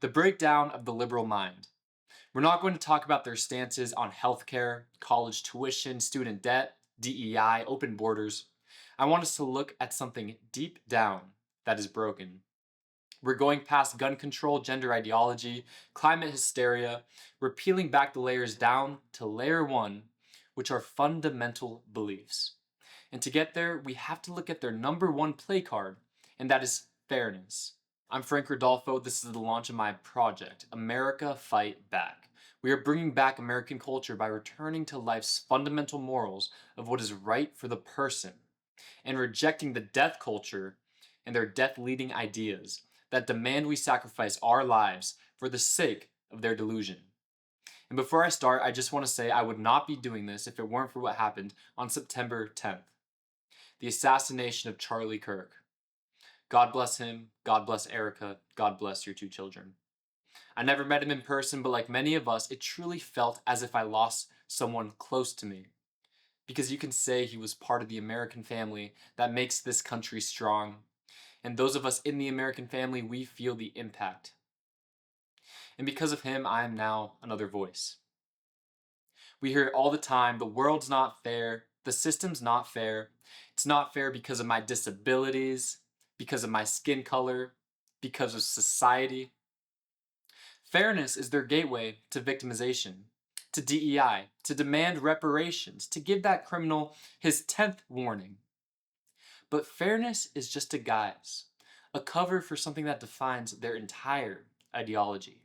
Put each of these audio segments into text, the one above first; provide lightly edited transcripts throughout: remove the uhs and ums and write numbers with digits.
The breakdown of the liberal mind. We're not going to talk about their stances on healthcare, college tuition, student debt, DEI, open borders. I want us to look at something deep down that is broken. We're going past gun control, gender ideology, climate hysteria. We're peeling back the layers down to layer one, which are fundamental beliefs. And to get there, we have to look at their number one play card, and that is fairness. I'm Frank Rodolfo. This is the launch of my project, America Fight Back. We are bringing back American culture by returning to life's fundamental morals of what is right for the person and rejecting the death culture and their death leading ideas that demand we sacrifice our lives for the sake of their delusion. And before I start, I just want to say I would not be doing this if it weren't for what happened on September 10th, the assassination of Charlie Kirk. God bless him, God bless Erica, God bless your two children. I never met him in person, but like many of us, it truly felt as if I lost someone close to me. Because you can say he was part of the American family that makes this country strong. And those of us in the American family, we feel the impact. And because of him, I am now another voice. We hear it all the time, the world's not fair, the system's not fair. It's not fair because of my disabilities, because of my skin color, because of society. Fairness is their gateway to victimization, to DEI, to demand reparations, to give that criminal his 10th warning. But fairness is just a guise, a cover for something that defines their entire ideology.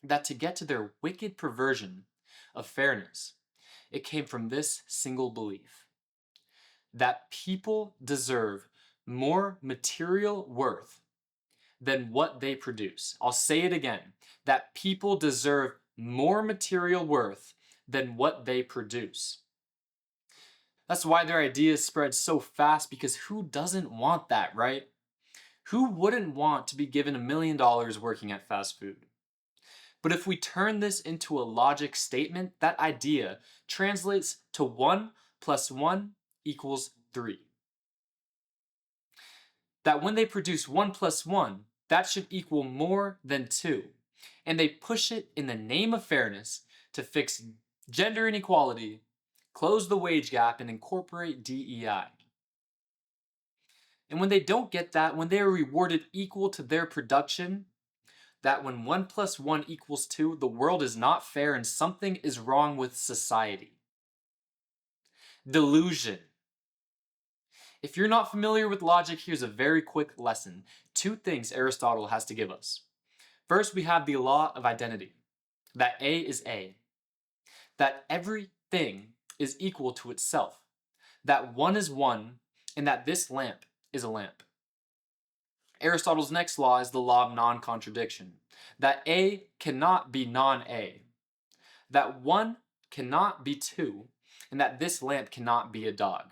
That to get to their wicked perversion of fairness, it came from this single belief that people deserve more material worth than what they produce. I'll say it again, that people deserve more material worth than what they produce. That's why their ideas spread so fast, because who doesn't want that, right? Who wouldn't want to be given $1 million working at fast food? But if we turn this into a logic statement, that idea translates to 1 plus 1 equals 3. That when they produce 1 plus 1, that should equal more than 2. And they push it in the name of fairness to fix gender inequality, close the wage gap, and incorporate DEI. And when they don't get that, when they are rewarded equal to their production, that when 1 plus 1 equals 2, the world is not fair and something is wrong with society. Delusion. If you're not familiar with logic, here's a very quick lesson. 2 things Aristotle has to give us. First, we have the law of identity, that A is A, that everything is equal to itself, that 1 is 1, and that this lamp is a lamp. Aristotle's next law is the law of non-contradiction, that A cannot be non-A, that 1 cannot be 2, and that this lamp cannot be a dog.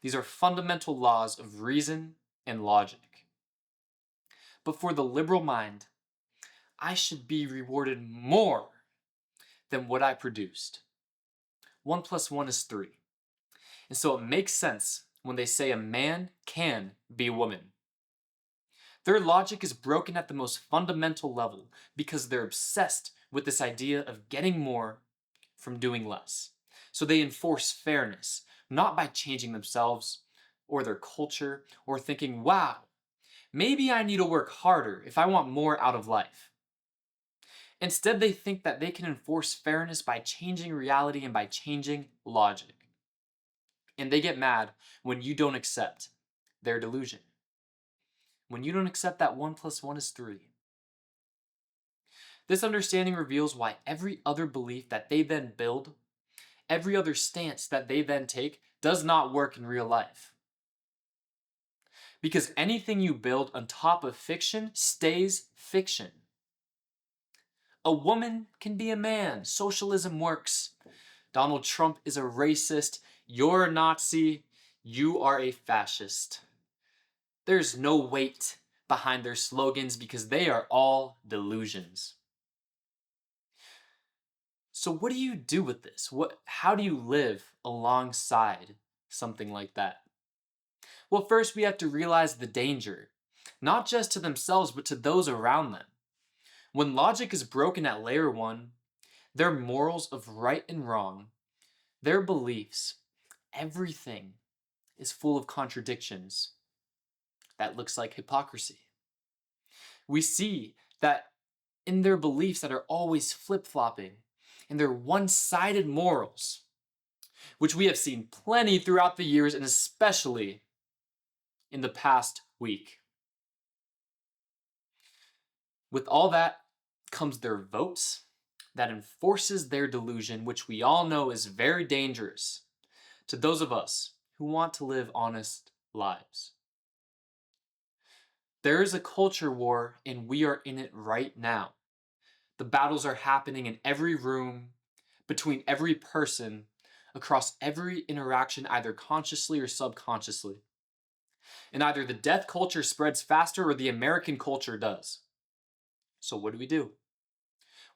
These are fundamental laws of reason and logic. But for the liberal mind, I should be rewarded more than what I produced. 1 plus 1 is 3. And so it makes sense when they say a man can be a woman. Their logic is broken at the most fundamental level because they're obsessed with this idea of getting more from doing less. So they enforce fairness, not by changing themselves or their culture or thinking, wow, maybe I need to work harder if I want more out of life. Instead, they think that they can enforce fairness by changing reality and by changing logic. And they get mad when you don't accept their delusion. When you don't accept that 1 plus 1 is 3. This understanding reveals why every other belief that they then build, every other stance that they then take, does not work in real life. Because anything you build on top of fiction stays fiction. A woman can be a man. Socialism works. Donald Trump is a racist. You're a Nazi. You are a fascist. There's no weight behind their slogans because they are all delusions. So what do you do with this? How do you live alongside something like that? Well, first we have to realize the danger. not just to themselves, but to those around them. When logic is broken at layer one, their morals of right and wrong, their beliefs, everything is full of contradictions. That looks like hypocrisy. We see that in their beliefs that are always flip flopping, in their one sided morals, which we have seen plenty throughout the years and especially in the past week. With all that comes their votes that enforces their delusion, which we all know is very dangerous to those of us who want to live honest lives. There is a culture war, and we are in it right now. The battles are happening in every room, between every person, across every interaction, either consciously or subconsciously. And either the death culture spreads faster or the American culture does. So, what do?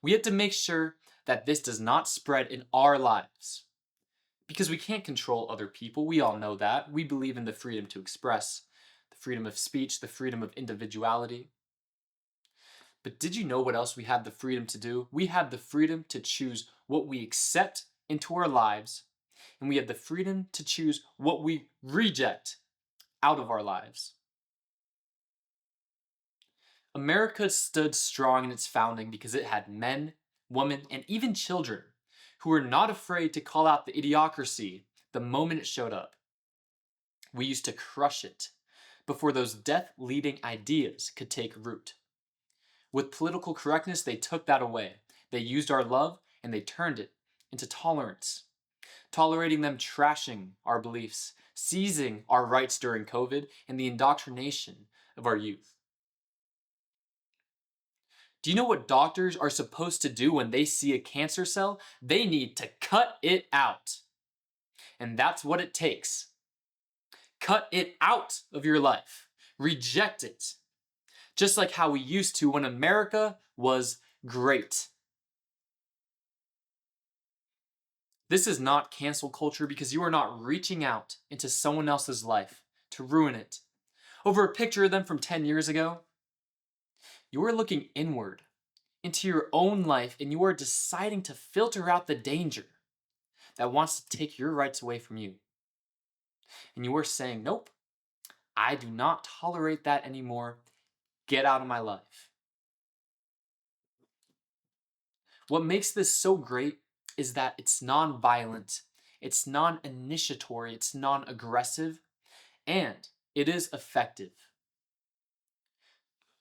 We have to make sure that this does not spread in our lives. Because we can't control other people. We all know that. We believe in the freedom to express, the freedom of speech, the freedom of individuality. But did you know what else we have the freedom to do? We have the freedom to choose what we accept into our lives, and we have the freedom to choose what we reject out of our lives. America stood strong in its founding because it had men, women, and even children who were not afraid to call out the idiocracy the moment it showed up. We used to crush it before those death-leading ideas could take root. With political correctness, they took that away. They used our love and they turned it into tolerance, tolerating them trashing our beliefs, seizing our rights during COVID, and the indoctrination of our youth. Do you know what doctors are supposed to do when they see a cancer cell? They need to cut it out. And that's what it takes. Cut it out of your life. Reject it. Just like how we used to when America was great. This is not cancel culture because you are not reaching out into someone else's life to ruin it. Over a picture of them from 10 years ago, you are looking inward into your own life and you are deciding to filter out the danger that wants to take your rights away from you. And you are saying, nope, I do not tolerate that anymore. Get out of my life. What makes this so great is that it's non-violent, it's non-initiatory, it's non-aggressive, and it is effective.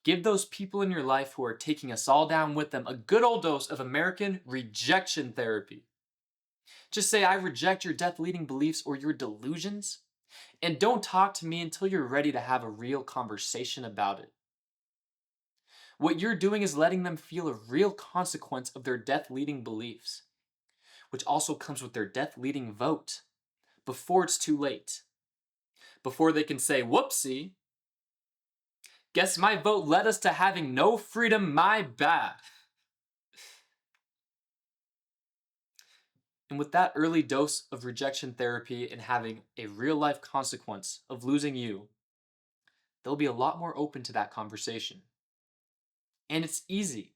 Give those people in your life who are taking us all down with them a good old dose of American rejection therapy. Just say, I reject your death-leading beliefs or your delusions, and don't talk to me until you're ready to have a real conversation about it. What you're doing is letting them feel a real consequence of their death-leading beliefs, which also comes with their death-leading vote, before it's too late. Before they can say, whoopsie, guess my vote led us to having no freedom, my bad. And with that early dose of rejection therapy and having a real life consequence of losing you, they'll be a lot more open to that conversation. And it's easy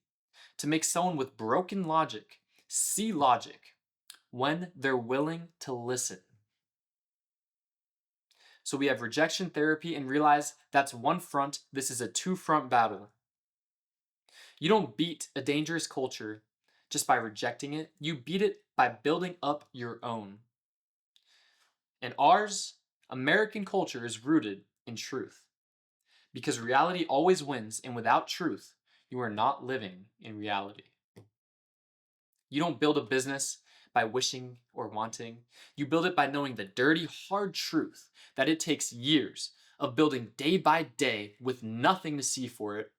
to make someone with broken logic see logic when they're willing to listen. So we have rejection therapy and realize that's one front. This is a two-front battle. You don't beat a dangerous culture just by rejecting it. You beat it by building up your own. And ours, American culture, is rooted in truth. Because reality always wins, and without truth, you are not living in reality. You don't build a business by wishing or wanting. You build it by knowing the dirty, hard truth that it takes years of building day by day with nothing to see for it.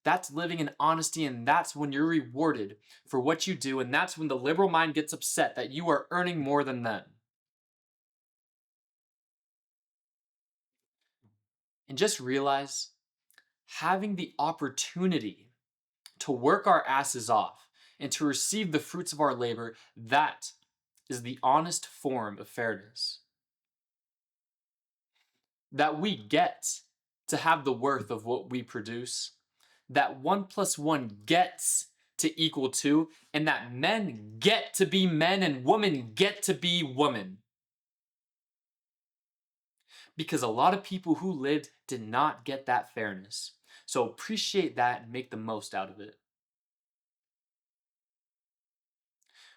That's living in honesty, and that's when you're rewarded for what you do, and that's when the liberal mind gets upset that you are earning more than them. And just realize having the opportunity to work our asses off and to receive the fruits of our labor, that is the honest form of fairness. That we get to have the worth of what we produce, that 1 plus 1 gets to equal 2, and that men get to be men and women get to be women. Because a lot of people who lived did not get that fairness. So appreciate that and make the most out of it.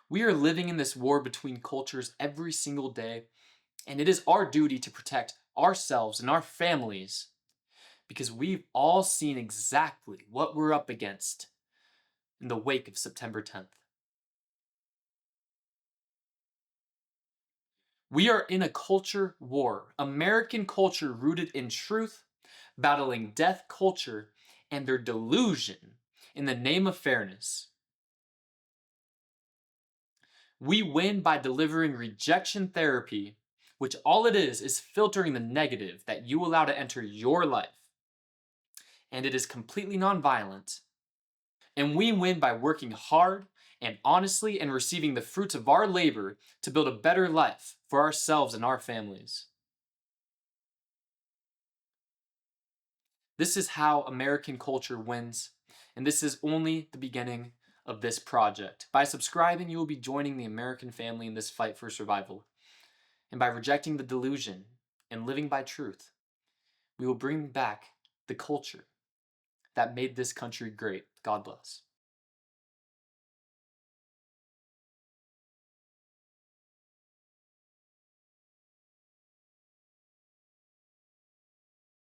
We are living in this war between cultures every single day, and it is our duty to protect ourselves and our families because we've all seen exactly what we're up against in the wake of September 10th. We are in a culture war, American culture rooted in truth, battling death culture and their delusion in the name of fairness. We win by delivering rejection therapy, which all it is filtering the negative that you allow to enter your life. And it is completely nonviolent. And we win by working hard and honestly and receiving the fruits of our labor to build a better life for ourselves and our families. This is how American culture wins, and this is only the beginning of this project. By subscribing, you will be joining the American family in this fight for survival. And by rejecting the delusion and living by truth, we will bring back the culture that made this country great. God bless.